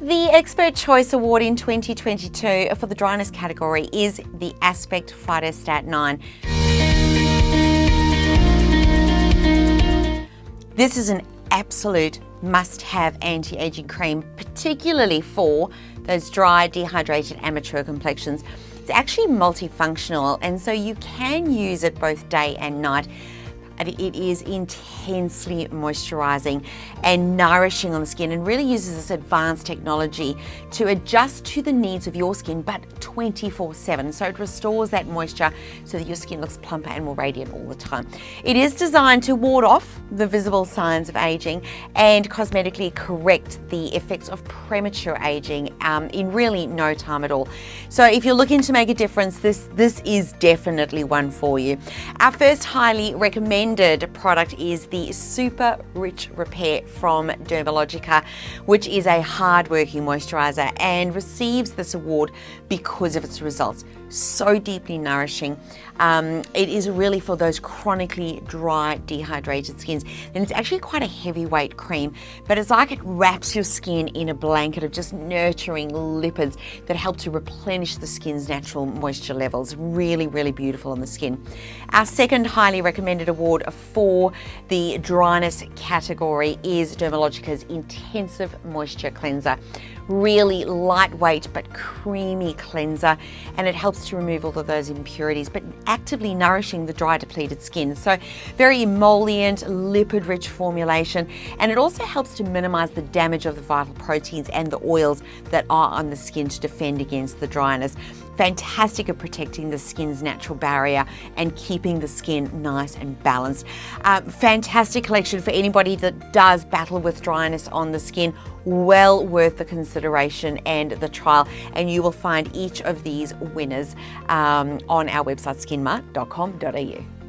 The Expert Choice Award in 2022 for the dryness category is the Aspect Phytostat 9. This is an absolute must-have anti-aging cream, particularly for those dry, dehydrated, and mature complexions. It's actually multifunctional, and so you can use it both day and night. And it is intensely moisturizing and nourishing on the skin, and really uses this advanced technology to adjust to the needs of your skin, but 24/7. So it restores that moisture so that your skin looks plumper and more radiant all the time. It is designed to ward off the visible signs of aging and cosmetically correct the effects of premature aging in really no time at all. So if you're looking to make a difference, this is definitely one for you. Our first highly recommended product is the Super Rich Repair from Dermalogica, which is a hard-working moisturizer and receives this award because of its results. So deeply nourishing. It is really for those chronically dry, dehydrated skins. And it's actually quite a heavyweight cream, but it's like it wraps your skin in a blanket of just nurturing lipids that help to replenish the skin's natural moisture levels. Really, really beautiful on the skin. Our second highly recommended award for the dryness category is Dermalogica's Intensive Moisture Cleanser. Really lightweight but creamy cleanser, and it helps to remove all of those impurities, but actively nourishing the dry, depleted skin. So very emollient, lipid-rich formulation, and it also helps to minimize the damage of the vital proteins and the oils that are on the skin to defend against the dryness. Fantastic at protecting the skin's natural barrier and keeping the skin nice and balanced. Fantastic collection for anybody that does battle with dryness on the skin. Well worth the consideration and the trial, and you will find each of these winners on our website skinmart.com.au.